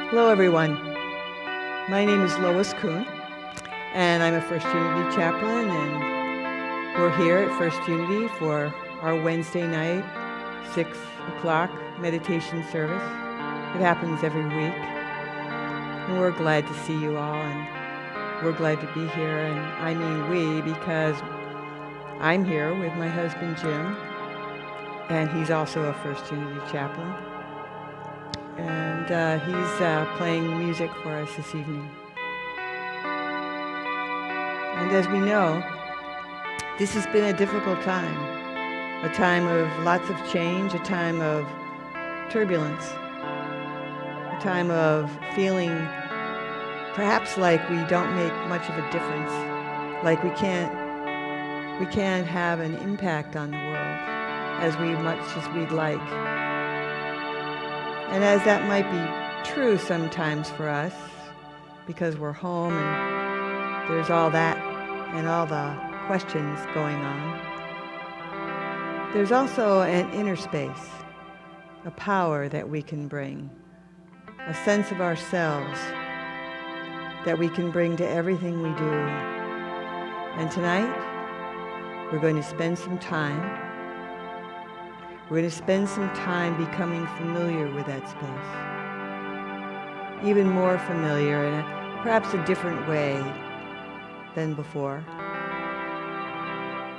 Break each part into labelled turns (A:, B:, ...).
A: Hello, everyone. My name is Lois Coon, and I'm a First Unity chaplain, and we're here at First Unity for our Wednesday night, 6 o'clock meditation service. It happens every week, and we're glad to see you all, and we're glad to be here, and I mean we because I'm here with my husband, Jim, and he's also a First Unity chaplain. And he's playing music for us this evening. And as we know, this has been a difficult time, a time of lots of change, a time of turbulence, a time of feeling perhaps like we don't make much of a difference, like we can't have an impact on the world as much as we'd like. And as that might be true sometimes for us, because we're home and there's all that and all the questions going on, there's also an inner space, a power that we can bring, a sense of ourselves that we can bring to everything we do. And tonight, we're going to spend some time becoming familiar with that space. Even more familiar in perhaps a different way than before.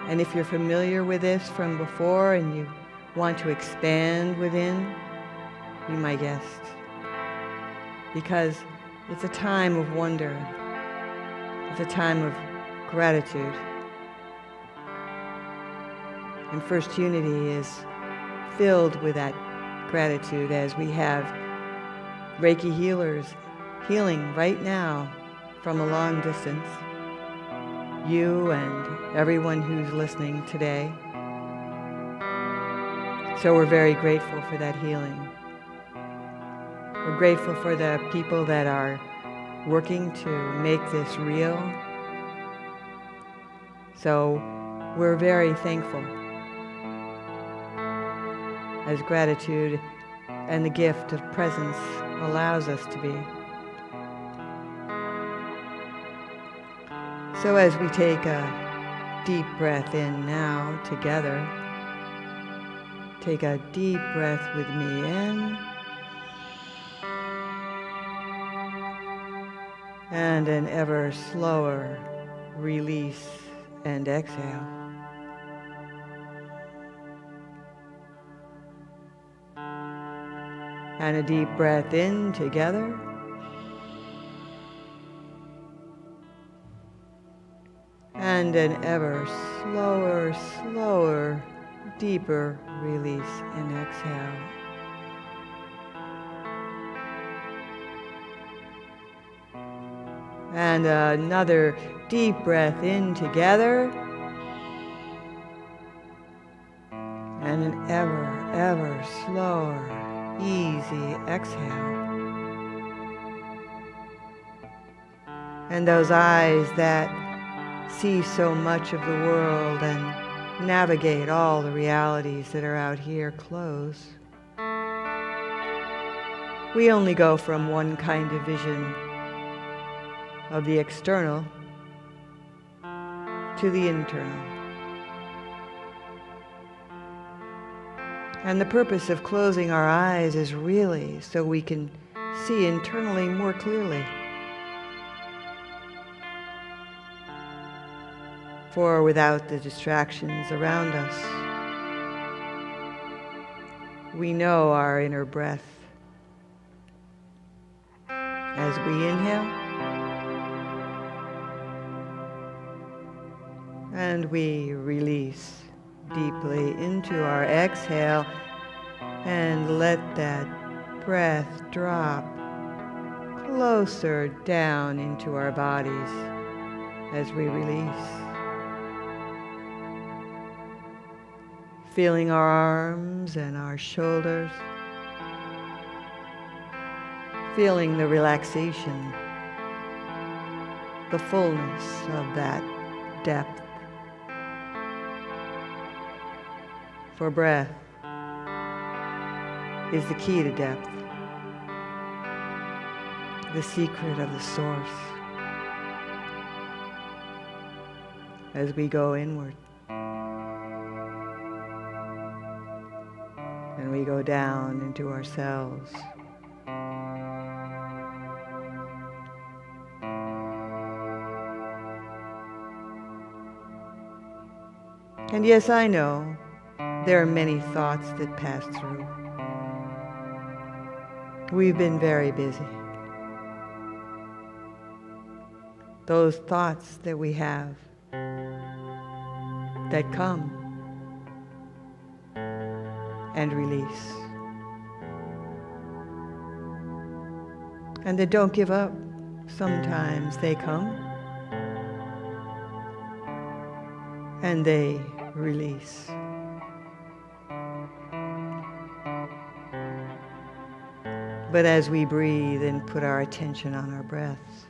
A: And if you're familiar with this from before and you want to expand within, be my guest. Because it's a time of wonder. It's a time of gratitude. And First Unity is filled with that gratitude as we have Reiki healers healing right now from a long distance. You and everyone who's listening today. So we're very grateful for that healing. We're grateful for the people that are working to make this real. So we're very thankful, as gratitude and the gift of presence allows us to be. So as we take a deep breath in now together, take a deep breath with me in, and an ever slower release and exhale. And a deep breath in together. And an ever slower, deeper release and exhale. And another deep breath in together. And an ever slower, easy exhale. And those eyes that see so much of the world and navigate all the realities that are out here close. We only go from one kind of vision of the external to the internal. And the purpose of closing our eyes is really so we can see internally more clearly. For without the distractions around us, we know our inner breath. As we inhale, and we release deeply into our exhale, and let that breath drop closer down into our bodies as we release. Feeling our arms and our shoulders, feeling the relaxation, the fullness of that depth. For breath is the key to depth. the secret of the source as we go inward. And we go down into ourselves. And yes, I know there are many thoughts that pass through. We've been very busy. Those thoughts that we have that come and release. And that don't give up. Sometimes they come and they release. But as we breathe and put our attention on our breaths,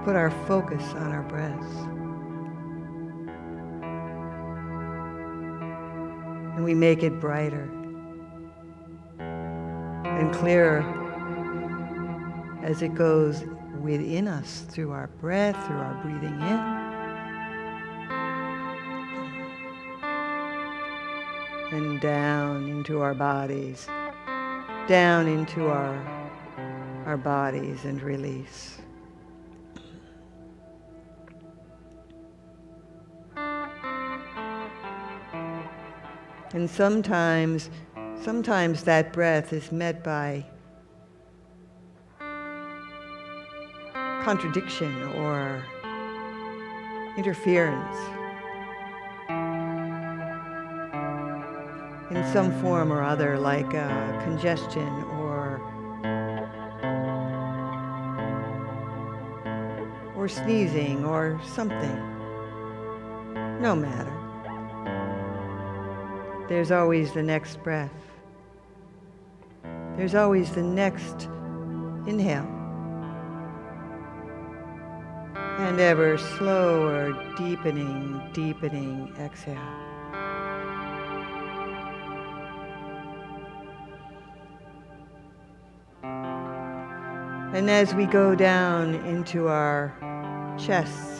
A: put our focus on our breaths, and we make it brighter and clearer as it goes within us through our breath, through our breathing in, and down into our bodies, down into our bodies and release. And sometimes that breath is met by contradiction or interference in some form or other, like congestion or sneezing or something. No matter. There's always the next breath. There's always the next inhale. And ever slower, deepening exhale. And as we go down into our chests,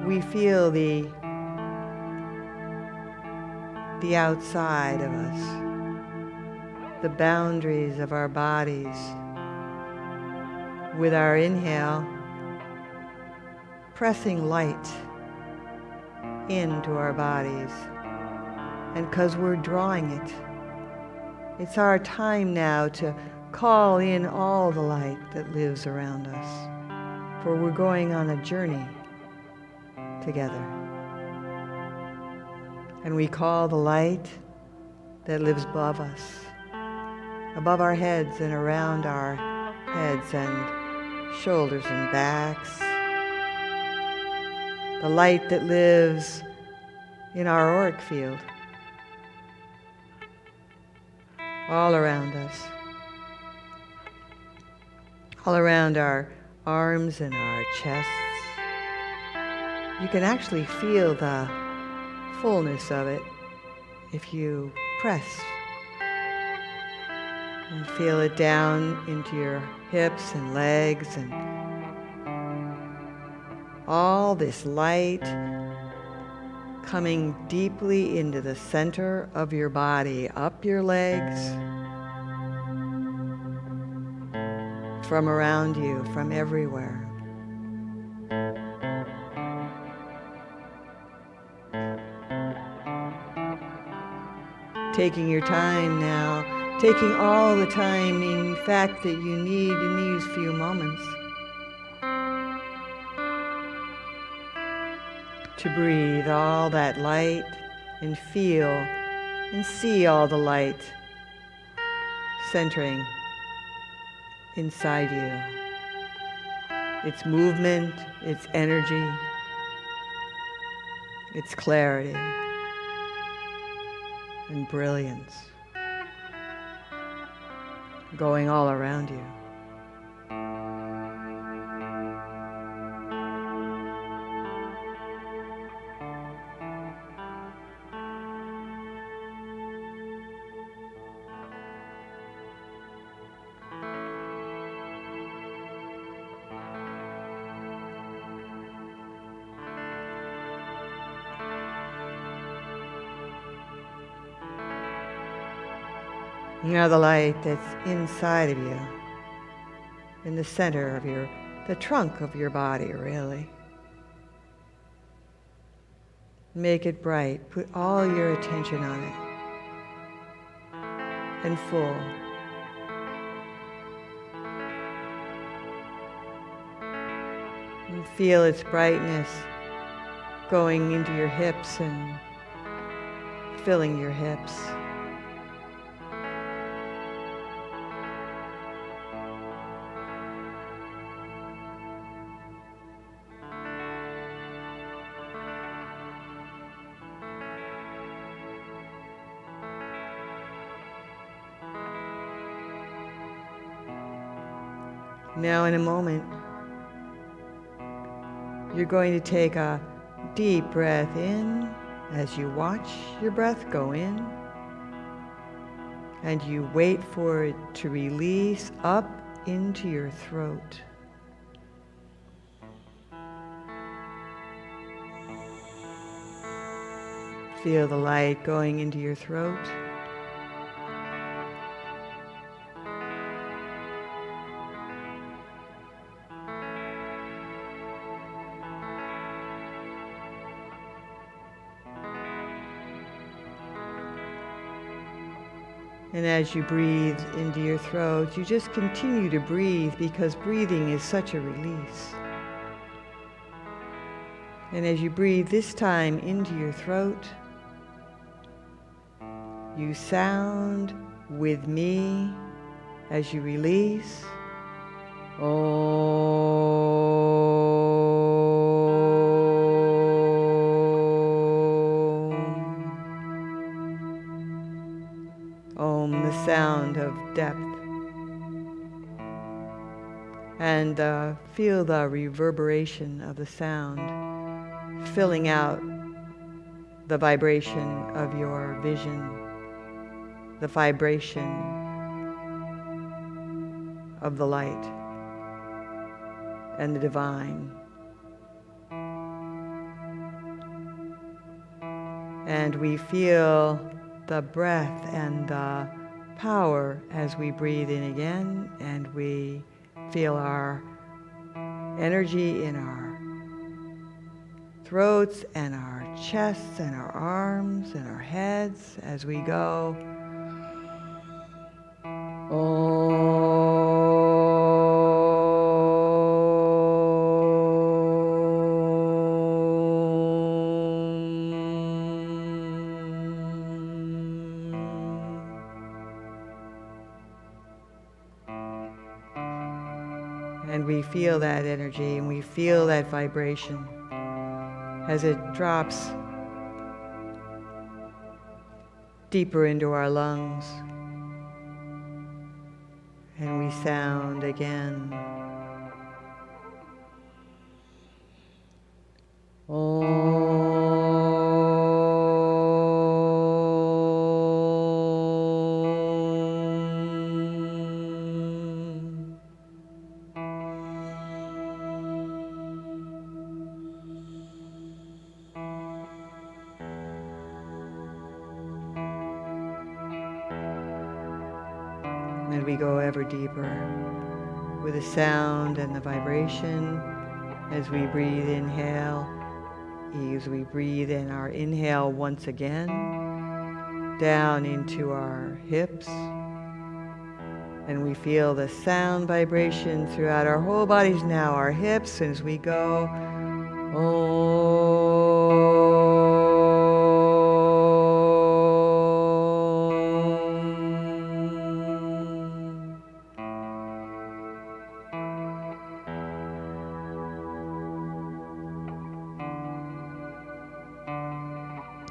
A: we feel the outside of us, the boundaries of our bodies. With our inhale, pressing light into our bodies. And because we're drawing it, it's our time now to call in all the light that lives around us. For we're going on a journey together. And we call the light that lives above us, above our heads and around our heads and shoulders and backs. The light that lives in our auric field, all around us, all around our arms and our chests. You can actually feel the fullness of it if you press and feel it down into your hips and legs, and all this light coming deeply into the center of your body, up your legs, from around you, from everywhere. Taking your time now, taking all the time, in fact, that you need in these few moments to breathe all that light and feel and see all the light centering inside you. Its movement, its energy, its clarity and brilliance going all around you. Now the light that's inside of you, in the center of the trunk of your body, really. Make it bright. Put all your attention on it. And full. And feel its brightness going into your hips and filling your hips. Now in a moment, you're going to take a deep breath in as you watch your breath go in, and you wait for it to release up into your throat. Feel the light going into your throat. And as you breathe into your throat, you just continue to breathe, because breathing is such a release. And as you breathe this time into your throat, you sound with me as you release. Om, the sound of depth. And feel the reverberation of the sound filling out the vibration of your vision, the vibration of the light and the divine. And we feel the breath and the power as we breathe in again, and we feel our energy in our throats and our chests and our arms and our heads as we go. And we feel that energy and we feel that vibration as it drops deeper into our lungs. And we sound again. And we go ever deeper with the sound and the vibration as we breathe, inhale, as we breathe in our inhale once again, down into our hips. And we feel the sound vibration throughout our whole bodies now, our hips, as we go.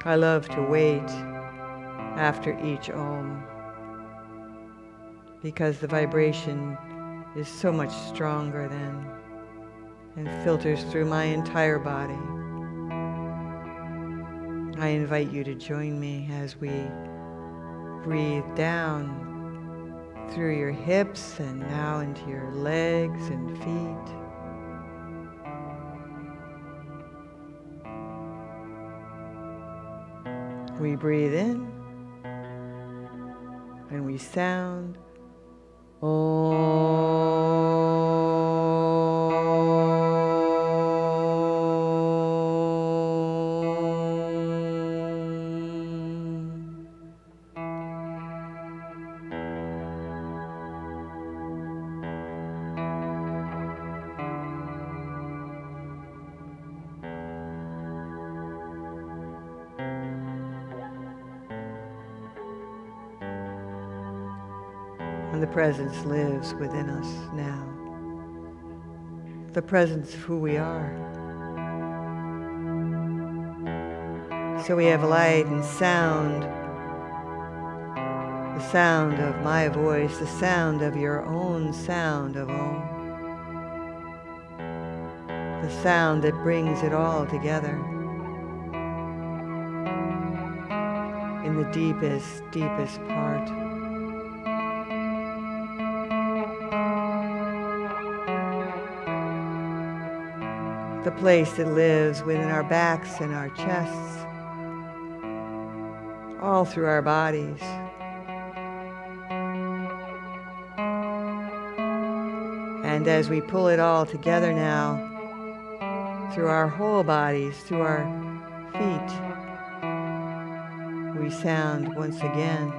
A: I love to wait after each Om, because the vibration is so much stronger then and filters through my entire body. I invite you to join me as we breathe down through your hips and now into your legs and feet. We breathe in and we sound Om. And the presence lives within us now. The presence of who we are. So we have light and sound. The sound of my voice, the sound of your own sound of Om. The sound that brings it all together in the deepest, deepest part. The place that lives within our backs and our chests, all through our bodies. And as we pull it all together now, through our whole bodies, through our feet, we sound once again.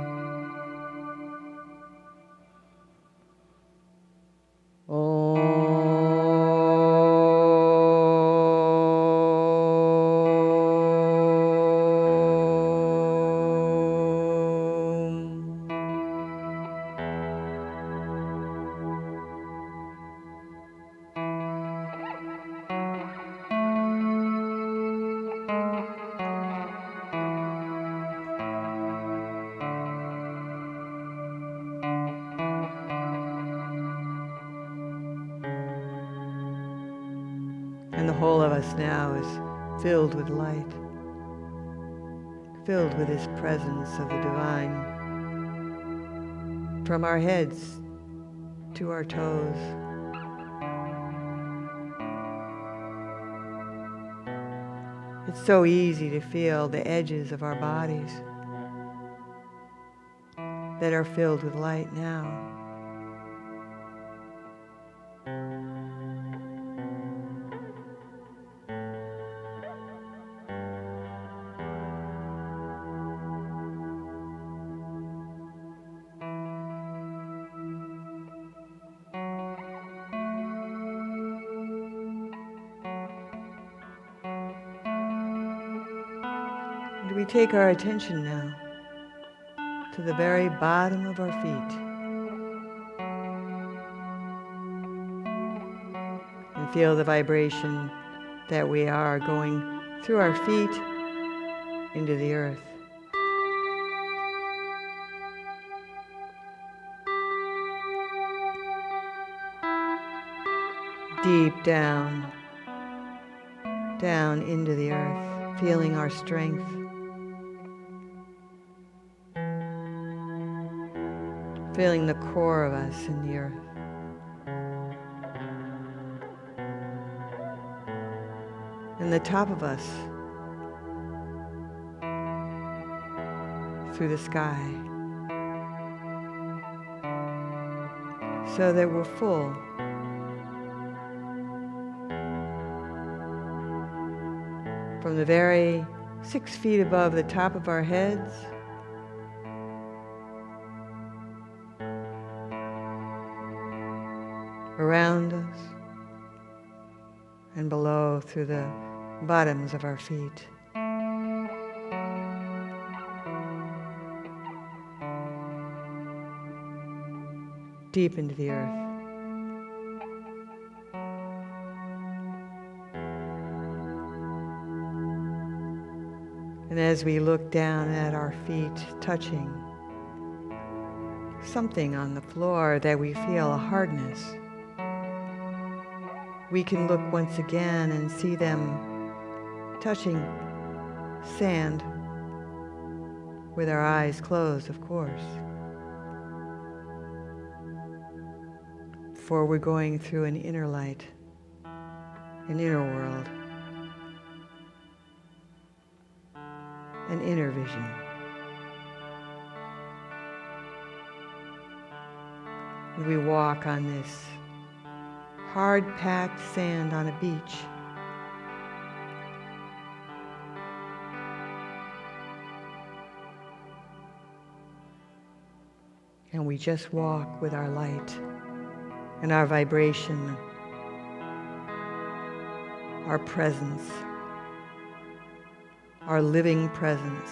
A: And the whole of us now is filled with light, filled with this presence of the divine, from our heads to our toes. It's so easy to feel the edges of our bodies that are filled with light now. And we take our attention now to the very bottom of our feet and feel the vibration that we are going through our feet into the earth. Deep down, down into the earth, feeling our strength. Feeling the core of us in the earth. And the top of us through the sky. So that we're full. From the very 6 feet above the top of our heads, around us, and below through the bottoms of our feet. Deep into the earth. And as we look down at our feet, touching something on the floor that we feel a hardness, we can look once again and see them touching sand with our eyes closed, of course. For we're going through an inner light, an inner world, an inner vision. We walk on this hard-packed sand on a beach. And we just walk with our light and our vibration, our presence, our living presence.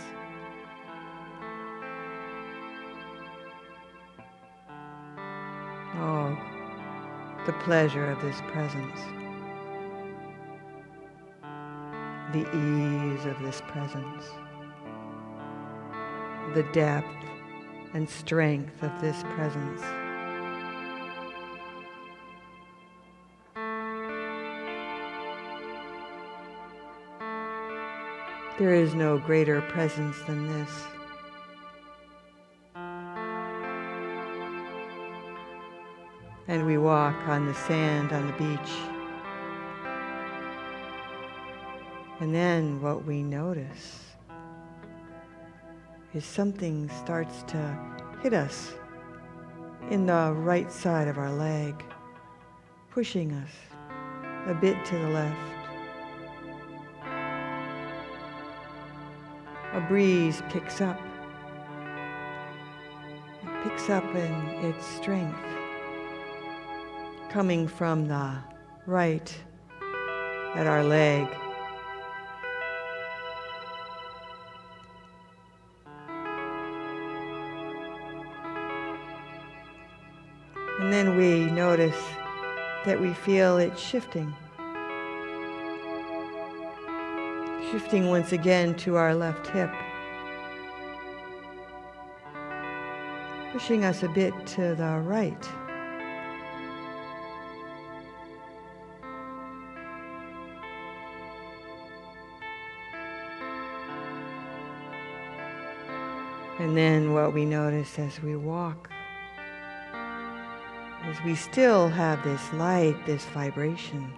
A: Oh, the pleasure of this presence, the ease of this presence, the depth and strength of this presence. There is no greater presence than this. And we walk on the sand on the beach. And then what we notice is something starts to hit us in the right side of our leg, pushing us a bit to the left. A breeze picks up. It picks up in its strength, coming from the right at our leg. And then we notice that we feel it shifting once again to our left hip, pushing us a bit to the right. And then what we notice as we walk is we still have this light, this vibration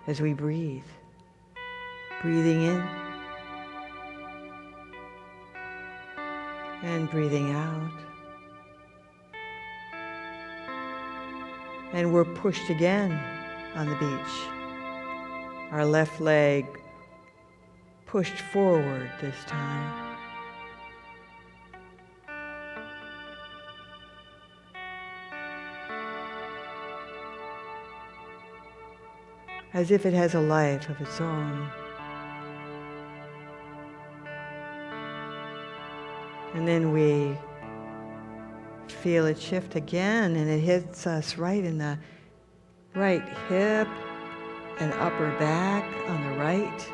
A: as we breathe. Breathing in and breathing out. And we're pushed again on the beach. Our left leg pushed forward this time. As if it has a life of its own. And then we feel it shift again, and it hits us right in the right hip and upper back on the right,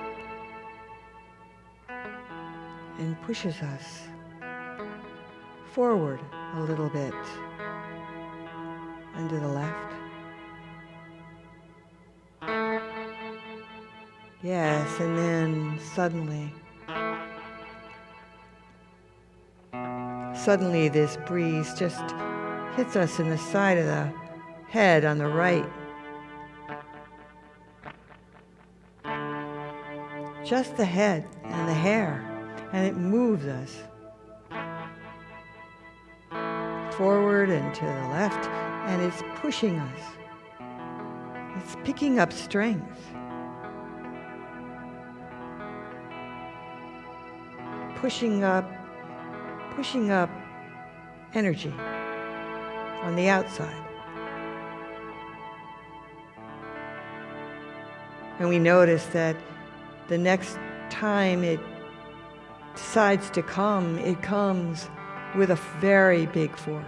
A: and pushes us forward a little bit and to the left. Yes, and then suddenly this breeze just hits us in the side of the head on the right. Just the head and the hair, and it moves us forward and to the left, and it's pushing us. It's picking up strength. Pushing up energy on the outside. And we notice that the next time it decides to come, it comes with a very big force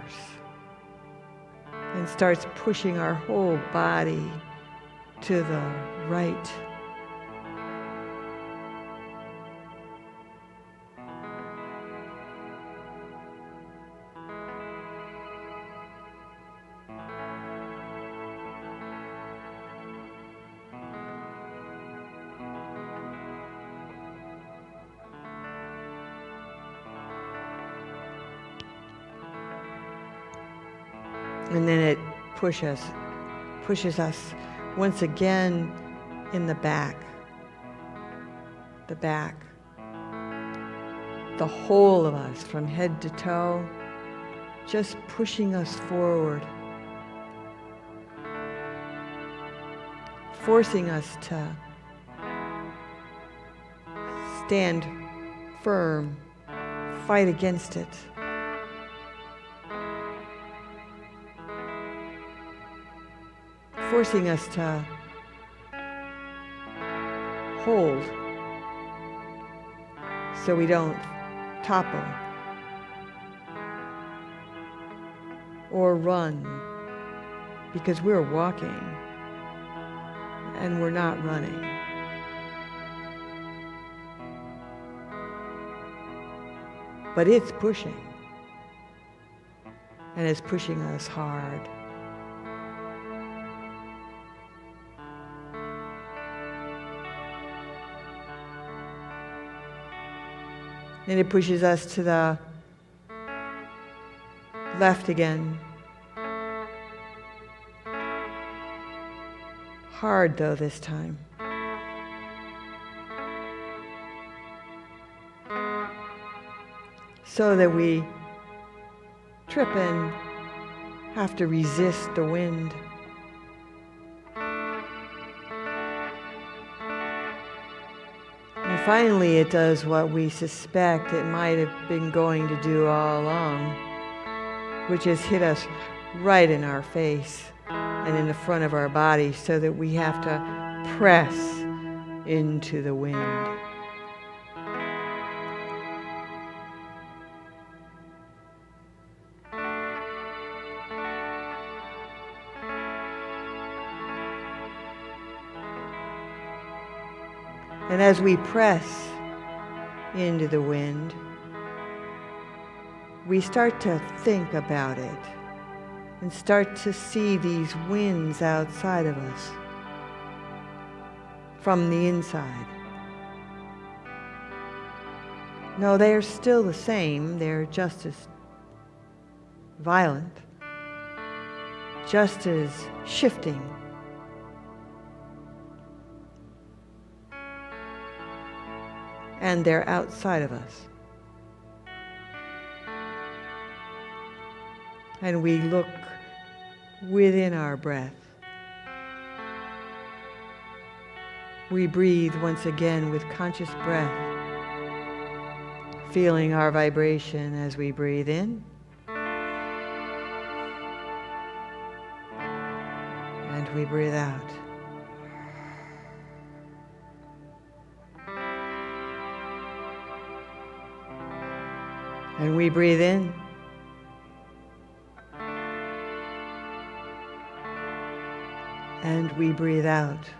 A: and starts pushing our whole body to the right. And then it pushes us once again in the back, the whole of us from head to toe, just pushing us forward forcing us to stand firm, fight against it. Forcing us to hold so we don't topple or run, because we're walking and we're not running. But it's pushing, and it's pushing us hard. And it pushes us to the left again. Hard though this time. So that we trip and have to resist the wind. And finally it does what we suspect it might have been going to do all along, which is hit us right in our face and in the front of our body, so that we have to press into the wind. And as we press into the wind, we start to think about it and start to see these winds outside of us from the inside. No, they're still the same. They're just as violent, just as shifting. And they're outside of us. And we look within our breath. We breathe once again with conscious breath, feeling our vibration as we breathe in and we breathe out. And we breathe in. And we breathe out.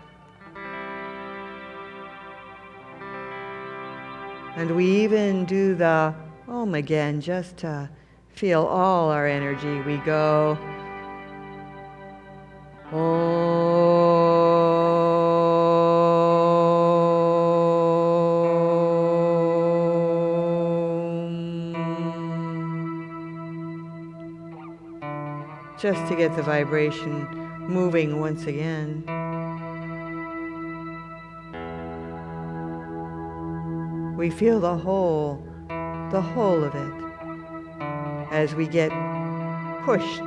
A: And we even do the Om again, just to feel all our energy. We go just to get the vibration moving once again. We feel the whole of it as we get pushed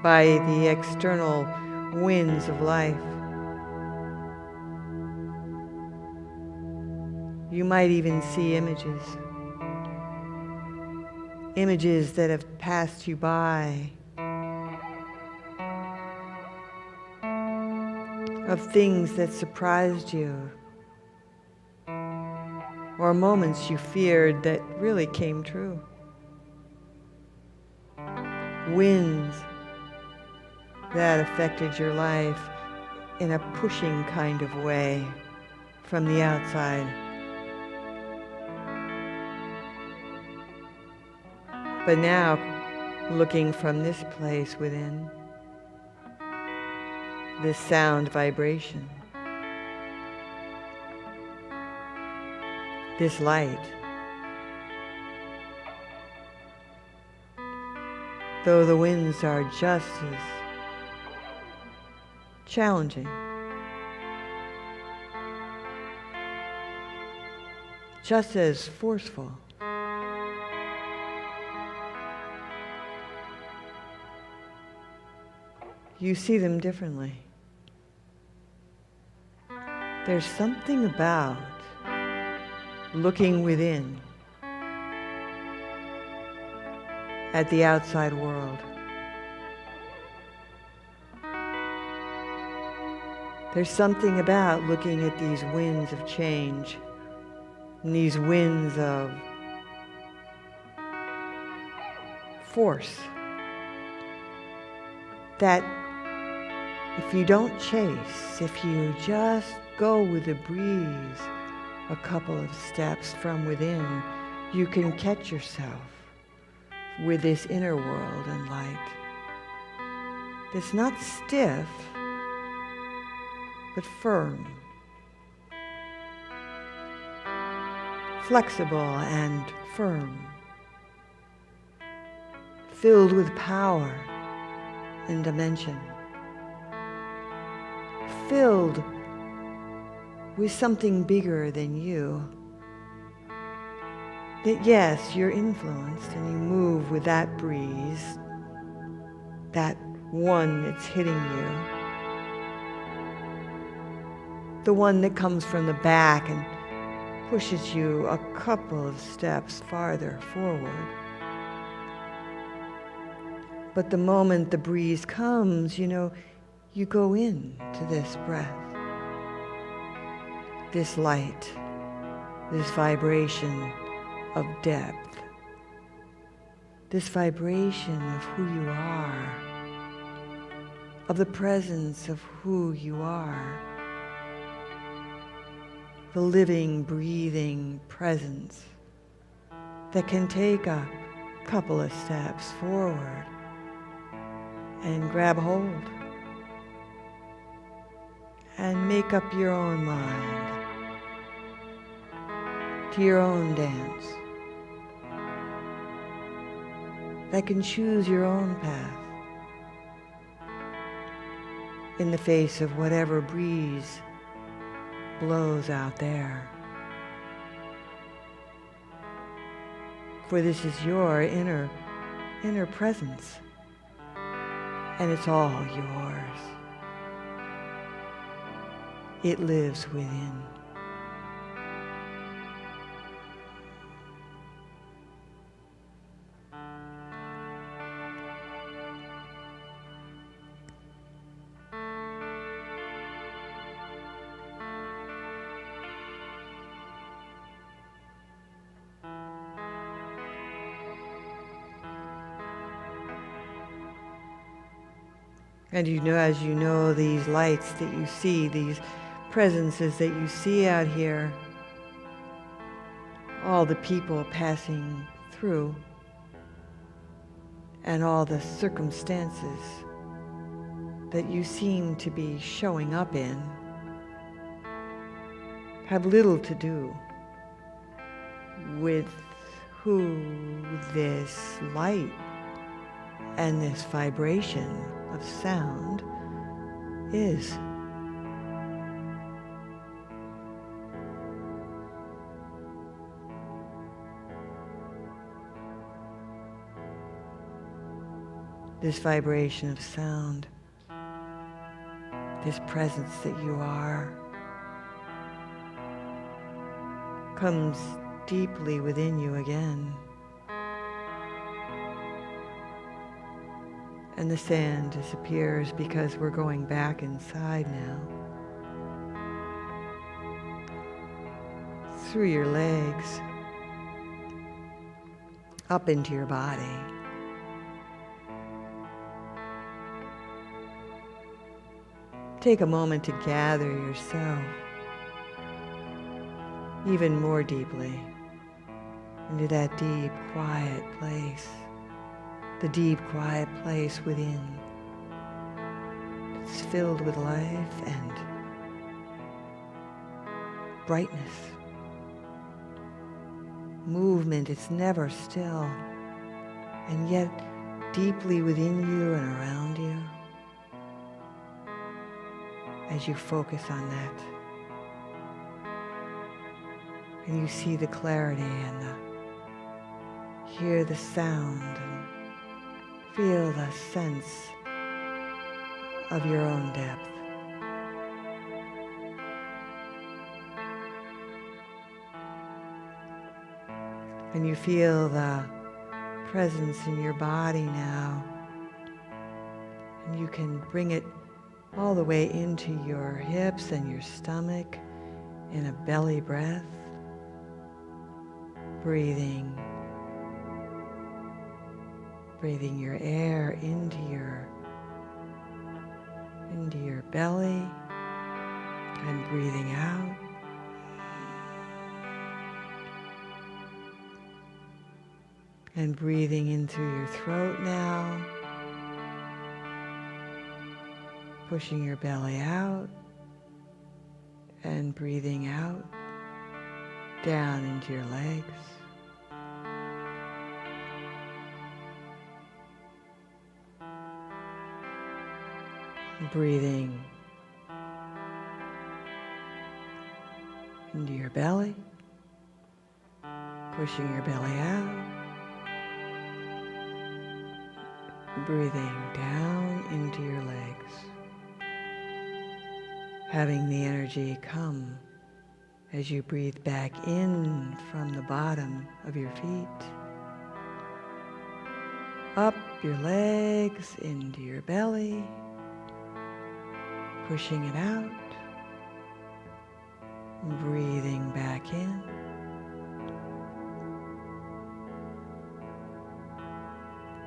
A: by the external winds of life. You might even see images that have passed you by, of things that surprised you, or moments you feared that really came true. Winds that affected your life in a pushing kind of way from the outside. But now, looking from this place within, this sound vibration, this light, though the winds are just as challenging, just as forceful, you see them differently. There's something about looking within at the outside world. There's something about looking at these winds of change and these winds of force that if you don't chase, if you just go with the breeze a couple of steps from within, you can catch yourself with this inner world and light. It's not stiff, but firm, flexible and firm, filled with power and dimension, filled with something bigger than you. That yes, you're influenced and you move with that breeze, that one that's hitting you, the one that comes from the back and pushes you a couple of steps farther forward. But the moment the breeze comes, you go in to this breath, this light, this vibration of depth, this vibration of who you are, of the presence of who you are, the living, breathing presence that can take a couple of steps forward and grab hold and make up your own mind to your own dance, that can choose your own path in the face of whatever breeze blows out there. For this is your inner presence, and it's all yours. It lives within. And as you know, these lights that you see, these presences that you see out here, all the people passing through, and all the circumstances that you seem to be showing up in, have little to do with who this light and this vibration of sound is. This vibration of sound, this presence that you are, comes deeply within you again. And the sand disappears because we're going back inside now. Through your legs, up into your body. Take a moment to gather yourself even more deeply into that deep, quiet place. The deep, quiet place within. It's filled with life and brightness. Movement, it's never still. And yet, deeply within you and around you, as you focus on that, and you see the clarity and hear the sound and feel the sense of your own depth. And you feel the presence in your body now. And you can bring it all the way into your hips and your stomach in a belly breath. Breathing your air into your belly and breathing out. And breathing in through your throat now, pushing your belly out and breathing out down into your legs. Breathing into your belly, pushing your belly out, breathing down into your legs, having the energy come as you breathe back in from the bottom of your feet, up your legs into your belly, pushing it out, breathing back in,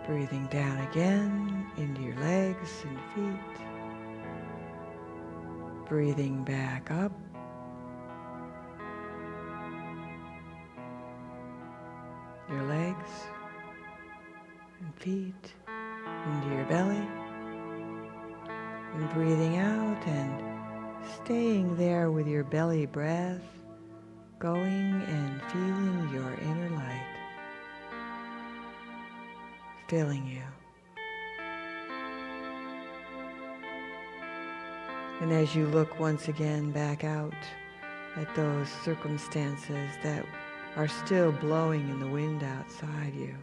A: breathing down again into your legs and feet, breathing back up, your legs and feet into your belly, and breathing out and staying there with your belly breath, going and feeling your inner light filling you. And as you look once again back out at those circumstances that are still blowing in the wind outside you,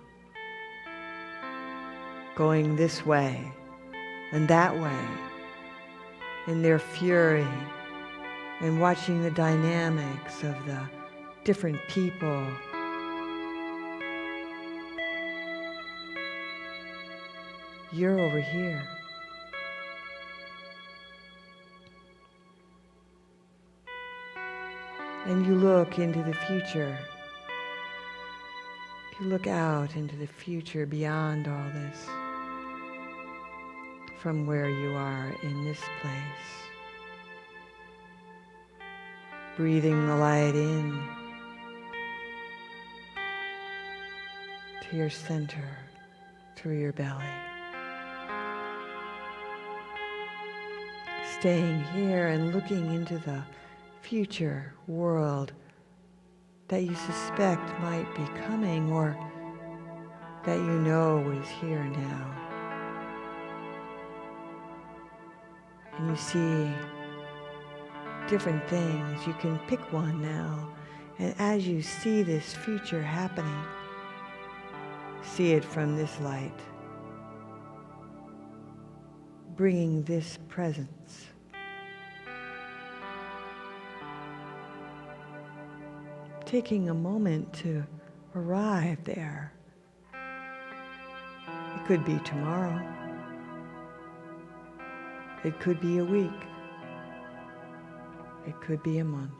A: going this way and that way in their fury, and watching the dynamics of the different people, you're over here. And you look into the future. You look out into the future beyond all this, from where you are in this place. Breathing the light in to your center, through your belly. Staying here and looking into the future world that you suspect might be coming, or that you know is here now. And you see different things. You can pick one now. And as you see this future happening, see it from this light, bringing this presence. Taking a moment to arrive there. It could be tomorrow. It could be a week. It could be a month.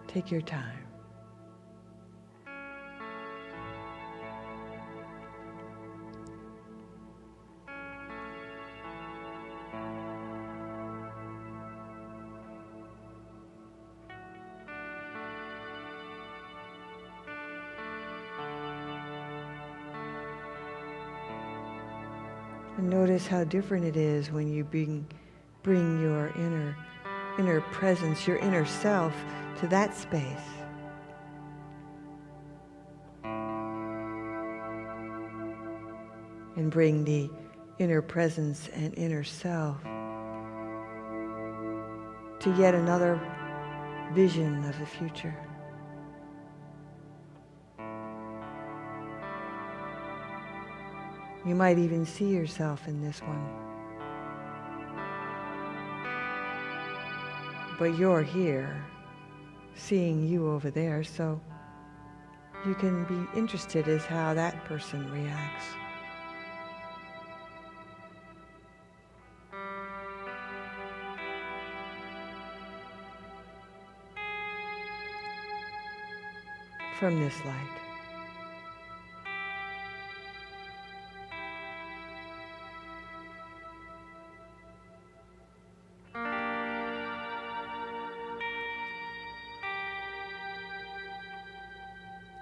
A: Take your time. And notice how different it is when you bring your inner presence, your inner self, to that space. And bring the inner presence and inner self to yet another vision of the future. You might even see yourself in this one. But you're here, seeing you over there, so you can be interested as how that person reacts. From this light.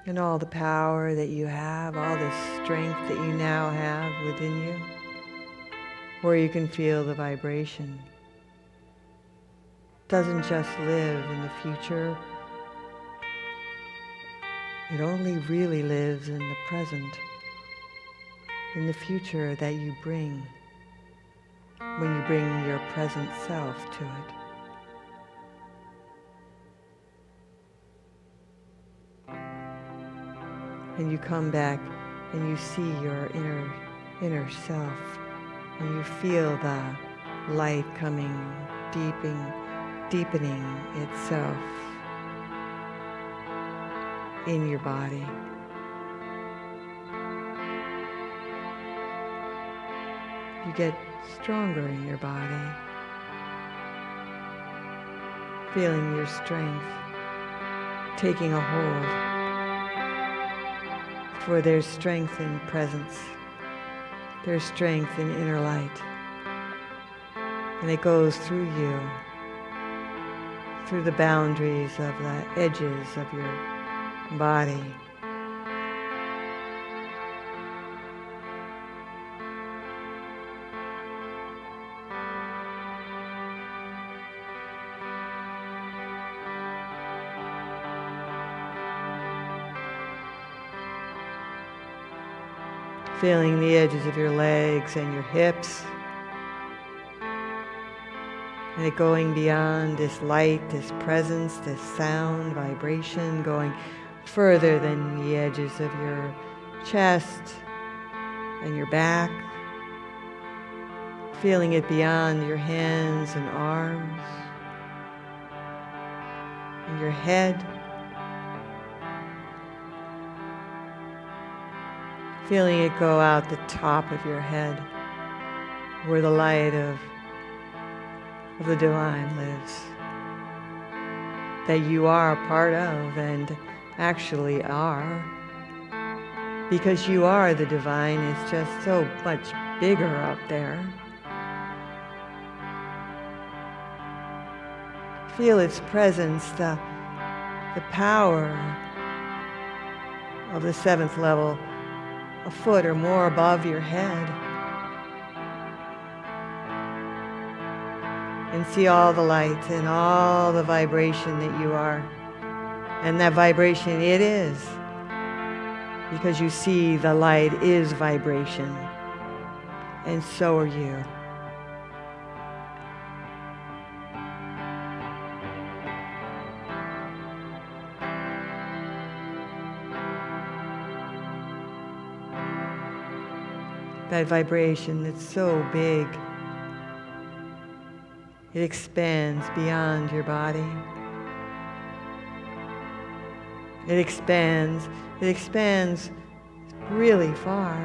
A: And all the power that you have, all the strength that you now have within you, where you can feel the vibration, doesn't just live in the future. It only really lives in the present, in the future that you bring when you bring your present self to it. And you come back and you see your inner self, and you feel the light coming, deepening itself in your body. You get stronger in your body, feeling your strength taking a hold. For there's strength in presence. There's strength in inner light. And it goes through you, through the boundaries of the edges of your body. Feeling the edges of your legs and your hips. And it going beyond this light, this presence, this sound, vibration, going further than the edges of your chest and your back. Feeling it beyond your hands and arms and your head. Feeling it go out the top of your head, where the light of the divine lives, that you are a part of and actually are, because you are the divine. It's just so much bigger up there. Feel its presence, the power of the seventh level, a foot or more above your head, and see all the light and all the vibration that you are. And that vibration it is, because you see the light is vibration, and so are you. That vibration that's so big, it expands beyond your body. It expands really far.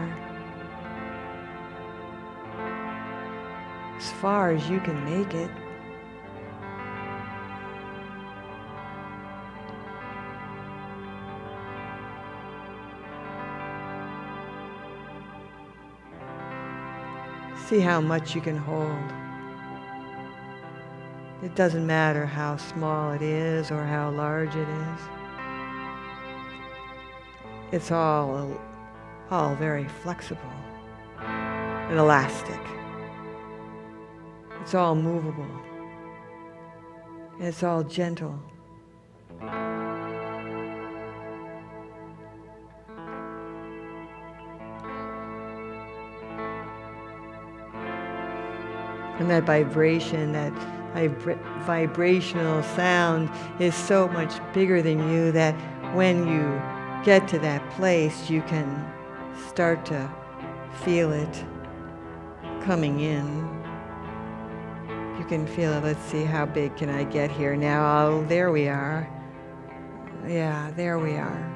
A: As far as you can make it. See how much you can hold. It doesn't matter how small it is or how large it is. It's all very flexible and elastic. It's all movable. And it's all gentle. And that vibration, that vibrational sound is so much bigger than you that when you get to that place, you can start to feel it coming in. You can feel it. Let's see, how big can I get here now? Oh, there we are. Yeah, there we are.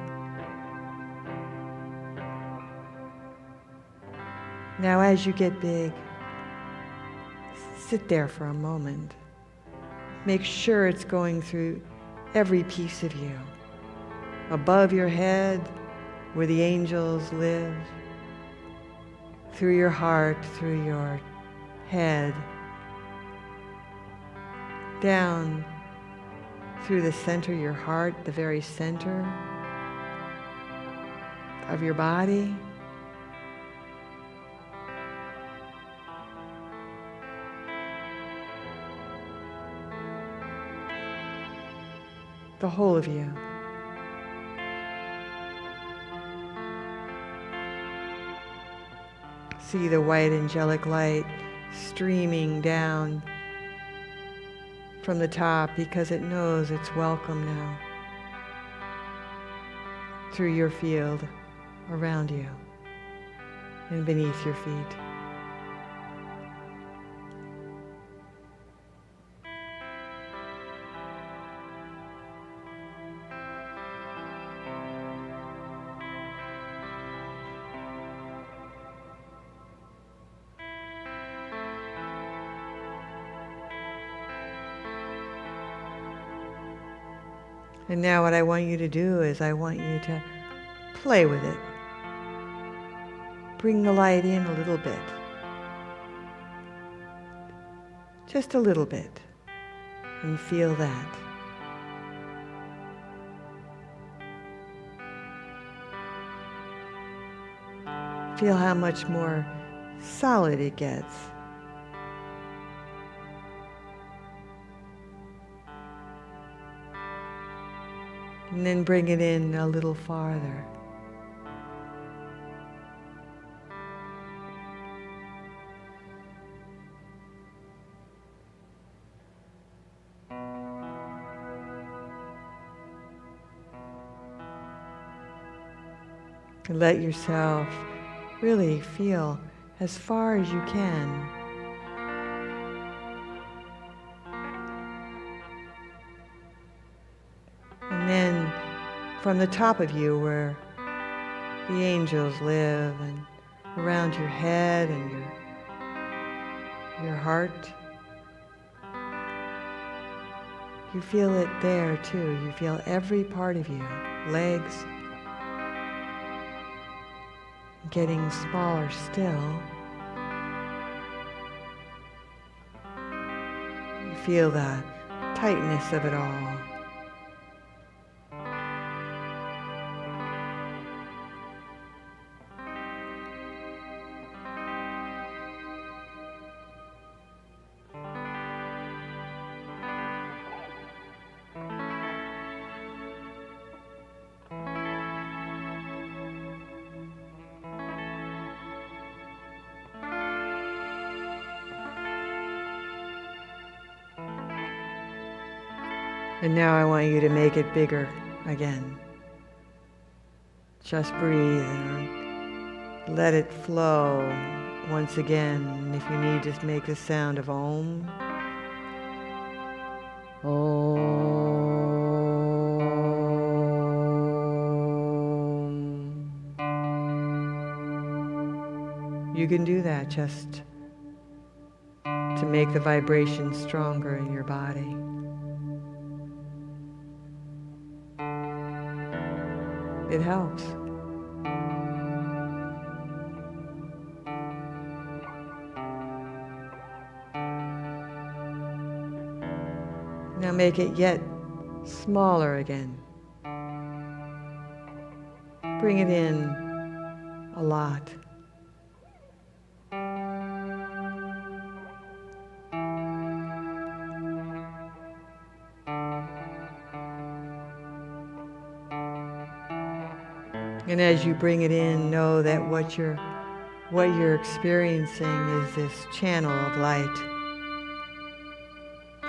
A: Now as you get big, sit there for a moment. Make sure it's going through every piece of you. Above your head, where the angels live, through your heart, through your head, down through the center of your heart, the very center of your body. The whole of you. See the white angelic light streaming down from the top because it knows it's welcome now through your field, around you, and beneath your feet. And now what I want you to do is I want you to play with it. Bring the light in a little bit. Just a little bit. And feel that. Feel how much more solid it gets. And then bring it in a little farther. And let yourself really feel as far as you can. And then from the top of you where the angels live and around your head and your heart, you feel it there too. You feel every part of you, legs, getting smaller still. You feel the tightness of it all. And now I want you to make it bigger again. Just breathe and let it flow once again. And if you need, just make the sound of Om. Om. You can do that just to make the vibration stronger in your body. It helps. Now make it yet smaller again. Bring it in a lot. And as you bring it in, know that what you're experiencing is this channel of light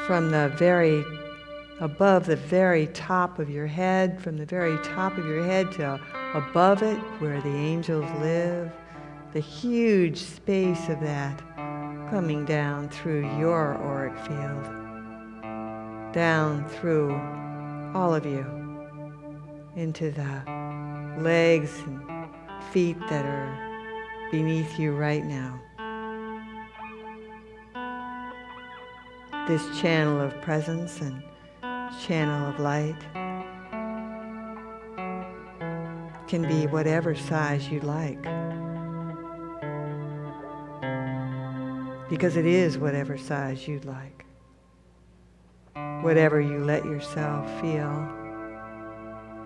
A: from the very above the very top of your head, from the very top of your head to above it, where the angels live, the huge space of that coming down through your auric field, down through all of you, into the legs and feet that are beneath you right now. This channel of presence and channel of light can be whatever size you like, because it is whatever size you'd like, whatever you let yourself feel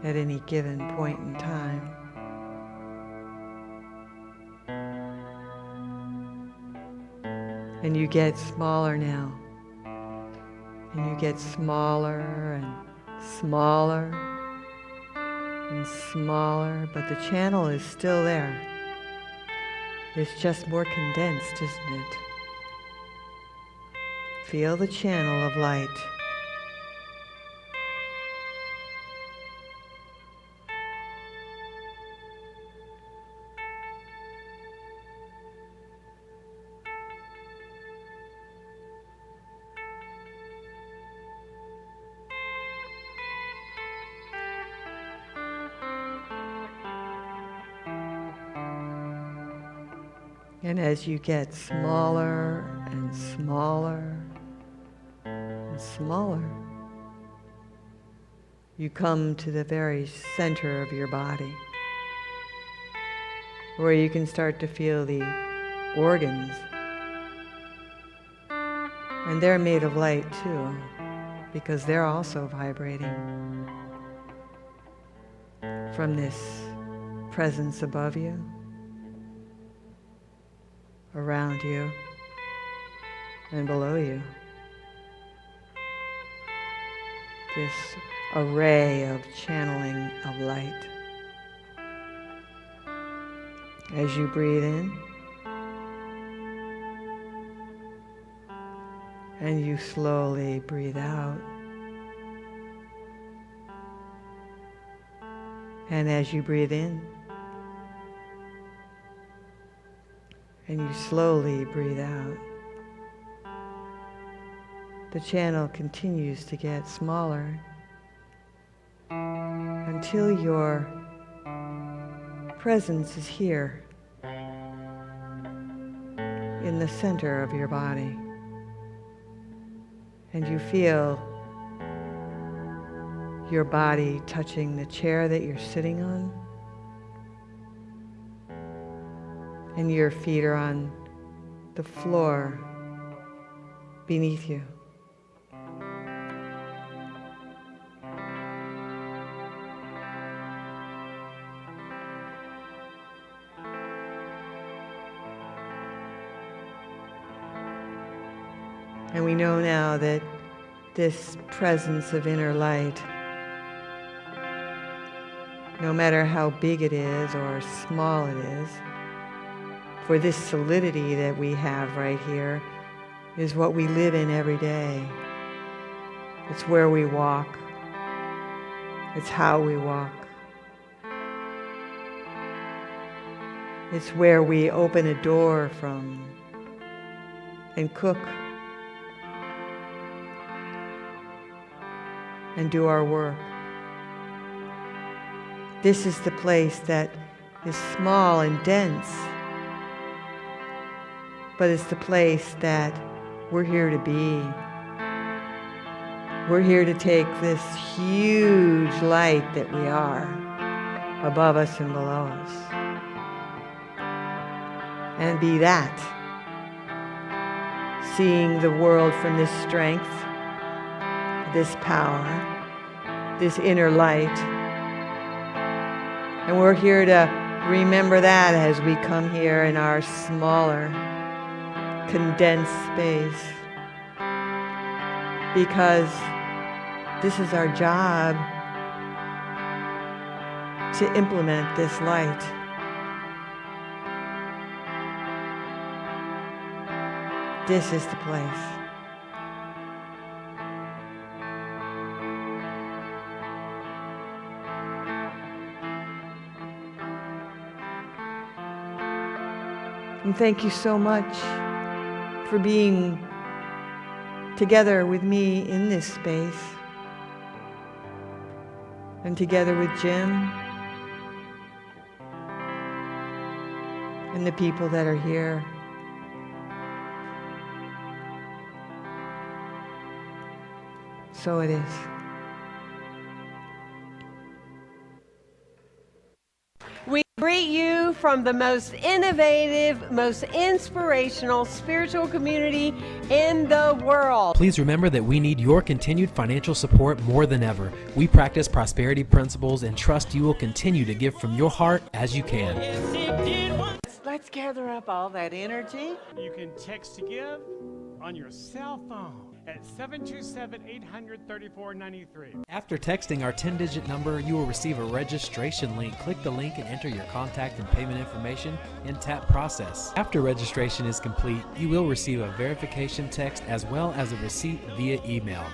A: at any given point in time. And you get smaller now, and you get smaller and smaller and smaller, but the channel is still there. It's just more condensed, isn't it? Feel the channel of light. And as you get smaller and smaller and smaller, you come to the very center of your body, where you can start to feel the organs. And they're made of light too, because they're also vibrating from this presence above you, around you, and below you. This array of channeling of light. As you breathe in, and you slowly breathe out. And as you breathe in, and you slowly breathe out, the channel continues to get smaller until your presence is here in the center of your body. And you feel your body touching the chair that you're sitting on, and your feet are on the floor beneath you. And we know now that this presence of inner light, no matter how big it is or small it is, for this solidity that we have right here is what we live in every day. It's where we walk. It's how we walk. It's where we open a door from and cook and do our work. This is the place that is small and dense, but it's the place that we're here to be. We're here to take this huge light that we are, above us and below us, and be that, seeing the world from this strength, this power, this inner light. And we're here to remember that as we come here in our smaller, condensed space, because this is our job to implement this light. This is the place. And thank you so much for being together with me in this space, and together with Jim and the people that are here. So it is.
B: We greet you from the most innovative, most inspirational spiritual community in the world.
C: Please remember that we need your continued financial support more than ever. We practice prosperity principles and trust you will continue to give from your heart as you can.
D: Let's gather up all that energy.
E: You can text to give on your cell phone at 727-800-3493.
C: After texting our 10-digit number, you will receive a registration link. Click the link and enter your contact and payment information and tap process. After registration is complete, you will receive a verification text as well as a receipt via email.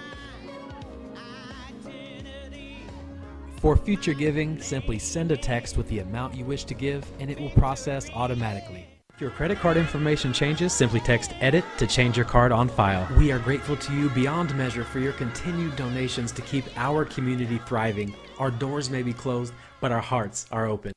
C: For future giving, simply send a text with the amount you wish to give and it will process automatically. If your credit card information changes, simply text EDIT to change your card on file. We are grateful to you beyond measure for your continued donations to keep our community thriving. Our doors may be closed, but our hearts are open.